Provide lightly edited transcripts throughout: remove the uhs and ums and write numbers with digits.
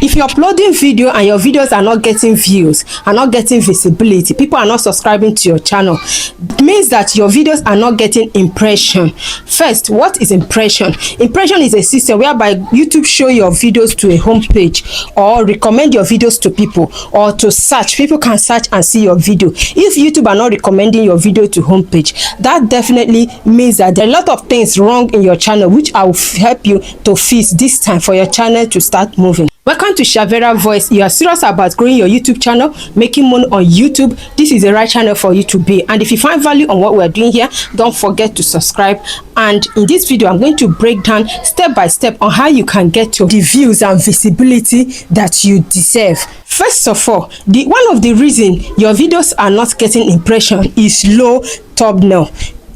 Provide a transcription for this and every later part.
If you're uploading video and your videos are not getting views, are not getting visibility, people are not subscribing to your channel, it means that your videos are not getting impression. First, what is impression? Impression is a system whereby YouTube show your videos to a home page or recommend your videos to people, or to search. People can search and see your video. If YouTube are not recommending your video to home page, that definitely means that there are a lot of things wrong in your channel, which I will help you to fix this time for your channel to start moving. Welcome to Shavera Voice. You are serious about growing your YouTube channel, making money on YouTube. This is the right channel for you to be. And if you find value on what we're doing here, don't forget to subscribe. And in this video, I'm going to break down step by step on how you can get the views and visibility that you deserve. First of all, one of the reasons your videos are not getting impression is low thumbnail.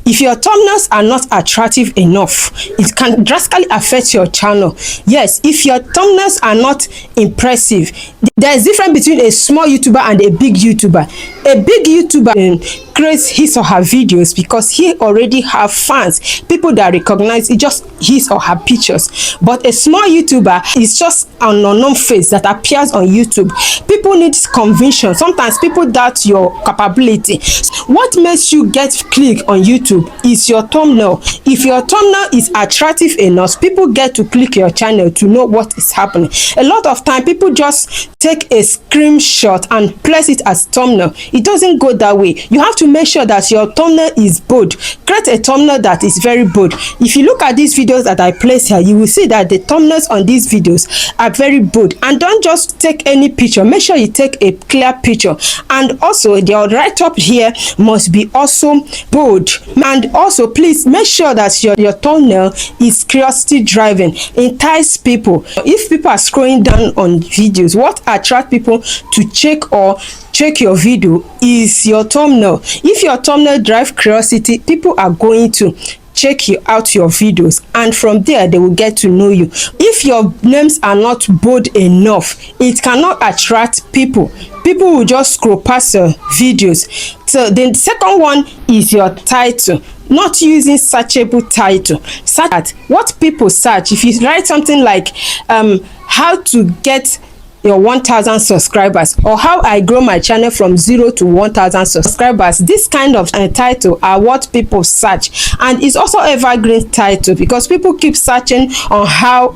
If your thumbnails are not attractive enough, it can drastically affect your channel. Yes, if your thumbnails are not impressive, there is difference between a small YouTuber and a big YouTuber. A big YouTuber creates his or her videos because he already have fans, people that recognize it, just his or her pictures. But a small YouTuber is just an unknown face that appears on YouTube. People need conviction. Sometimes people doubt your capability. What makes you get click on YouTube is your thumbnail. If your thumbnail is attractive enough, people get to click your channel to know what is happening. A lot of time people just take a screenshot and place it as thumbnail. It doesn't go that way. You have to make sure that your thumbnail is bold. Create a thumbnail that is very bold. If you look at these videos that I place here, you will see that the thumbnails on these videos are very bold. And don't just take any picture. Make sure you take a clear picture. And also the right up here must be also bold. And also please make sure that your thumbnail is curiosity driving, entice people. If people are scrolling down on videos, what attract people to check your video is your thumbnail. If your thumbnail drive curiosity, people are going to check out your videos, and from there they will get to know you. If your names are not bold enough, it cannot attract people. People will just scroll past your videos. So the second one is your title. Not using searchable title. Search at what people search. If you write something like how to get your 1,000 subscribers, or how I grow my channel from 0 to 1,000 subscribers, this kind of title are what people search. And it's also evergreen title because people keep searching on how.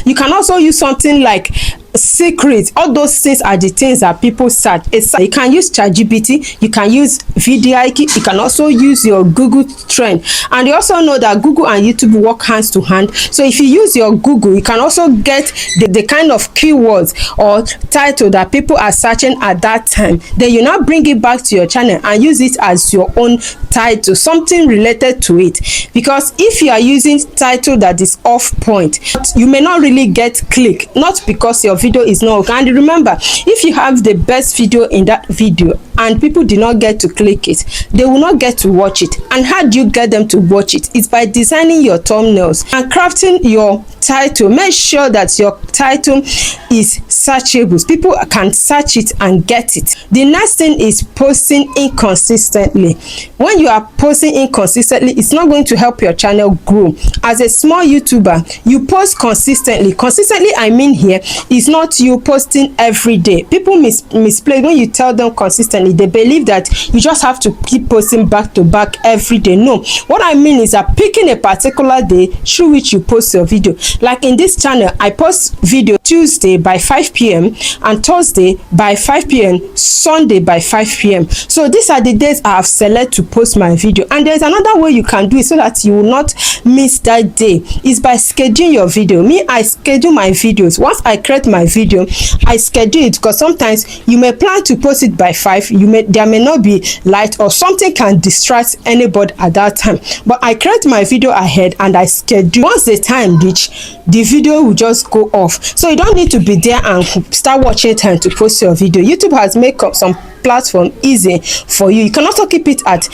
You can also use something like secret. All those things are the things that people search. You can use ChatGPT, you can use VidIQ, you can also use your Google Trend. And you also know that Google and YouTube work hands to hand. So if you use your Google, you can also get the kind of keywords or title that people are searching at that time. Then you now bring it back to your channel and use it as your own title, something related to it. Because if you are using title that is off point, you may not really get click, not because your video is not okay. And remember, if you have the best video in that video and people did not get to click it, they will not get to watch it. And how do you get them to watch it? It's by designing your thumbnails and crafting your title. Make sure that your title is searchable. People can search it and get it. The next thing is posting inconsistently. When you are posting inconsistently, it's not going to help your channel grow. As a small YouTuber, you post consistently. Consistently, I mean here is not you posting every day. People misplay when you tell them consistently. They believe that you just have to keep posting back to back every day. No, what I mean is that picking a particular day through which you post your video. Like in this channel, I post video Tuesday by 5 p.m. and Thursday by 5 p.m. Sunday by 5 p.m. So these are the days I have selected to post my video. And there's another way you can do it so that you will not miss that day, is by scheduling your video. Me, I schedule my videos. Once I create my video, I schedule it, because sometimes you may plan to post it by 5, there may not be light or something can distract anybody at that time. But I create my video ahead and I schedule. Once the time reach, the video will just go off. So you don't need to be there and start watching time to post your video. YouTube has made up some platform easy for you. You can also keep it at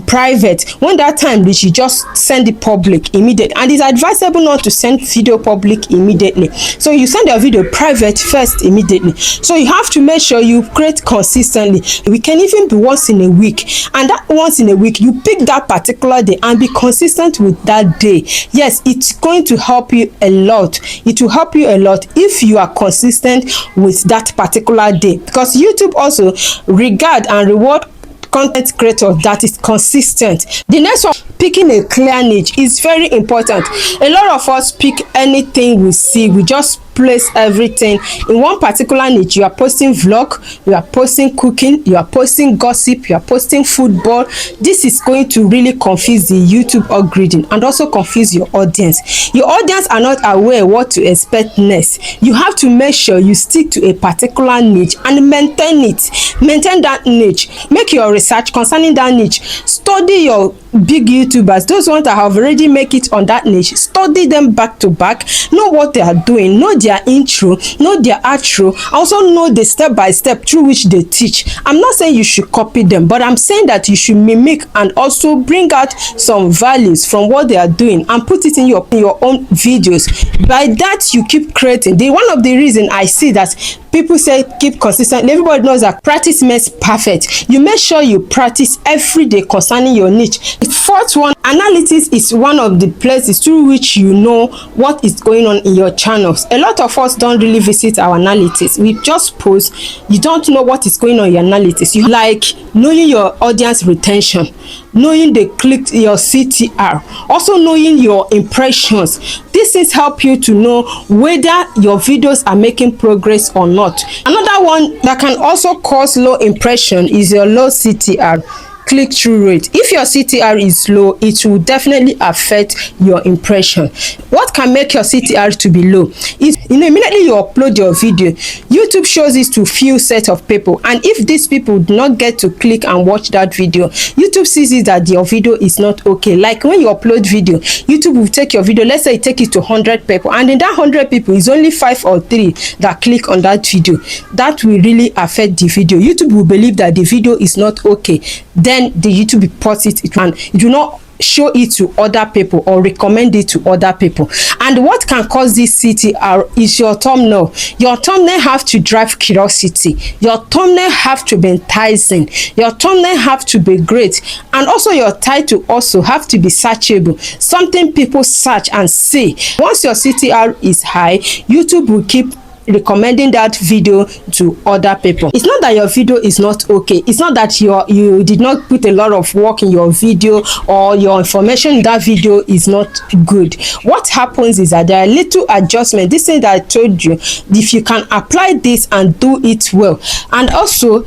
private. When that time reach, you just send it public immediately. And it's advisable not to send video public immediately. So you send your video private get first immediately. So you have to make sure you create consistently. We can even be once in a week, and that once in a week you pick that particular day and be consistent with that day. Yes, it's going to help you a lot. It will help you a lot if you are consistent with that particular day, because YouTube also regard and reward content creator that is consistent. The next one, picking a clear niche, is very important. A lot of us pick anything we see, we just place everything in one particular niche. You are posting vlog, you are posting cooking, you are posting gossip, you are posting football. This is going to really confuse the YouTube algorithm and also confuse your audience. Your audience are not aware what to expect next. You have to make sure you stick to a particular niche and maintain it. Maintain that niche. Make your research concerning that niche. Study your big YouTubers, those ones that have already make it on that niche. Study them back to back, know what they are doing, know their intro, know their outro, also know the step by step through which they teach. I'm not saying you should copy them, but I'm saying that you should mimic and also bring out some values from what they are doing and put it in your own videos. By that you keep creating. One of the reason I see that people say keep consistent, everybody knows that practice makes perfect. You make sure you practice every day concerning your niche. The fourth one, analytics is one of the places through which you know what is going on in your channels. A lot of us don't really visit our analytics. We just post. You don't know what is going on in your analytics. You like knowing your audience retention, knowing they clicked your CTR, also knowing your impressions. These things help you to know whether your videos are making progress or not. Another one that can also cause low impression is your low CTR, click-through rate. If your CTR is low, it will definitely affect your impression. What can make your CTR to be low is, immediately you upload your video, YouTube shows it to few set of people, and if these people do not get to click and watch that video, YouTube sees it that your video is not okay. Like when you upload video, YouTube will take your video, let's say it take it to 100 people, and in that 100 people is only 5 or 3 that click on that video. That will really affect the video. YouTube will believe that the video is not okay. Then the YouTube reports it, it do not show it to other people or recommend it to other people. And what can cause this CTR is your thumbnail. Your thumbnail have to drive curiosity. Your thumbnail have to be enticing. Your thumbnail have to be great, and also your title also have to be searchable, something people search and see. Once your CTR is high, YouTube will keep recommending that video to other people. It's not that your video is not okay. It's not that you did not put a lot of work in your video or your information in that video is not good. What happens is that there are little adjustments. This thing that I told you, if you can apply this and do it well, and also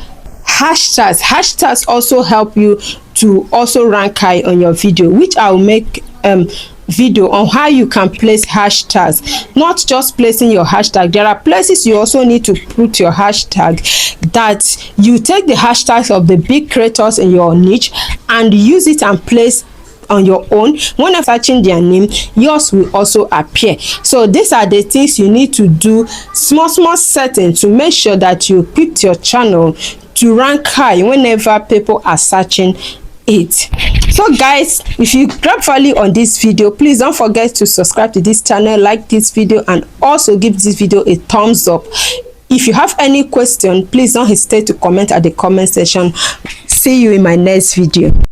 hashtags also help you to also rank high on your video, which I'll make video on how you can place hashtags. Not just placing your hashtag, there are places you also need to put your hashtag, that you take the hashtags of the big creators in your niche and use it and place on your own. When I'm searching their name, yours will also appear. So these are the things you need to do, small settings to make sure that you keep your channel to rank high whenever people are searching it. So guys, if you grab value on this video, please don't forget to subscribe to this channel, like this video, and also give this video a thumbs up. If you have any question, please don't hesitate to comment at the comment section. See you in my next video.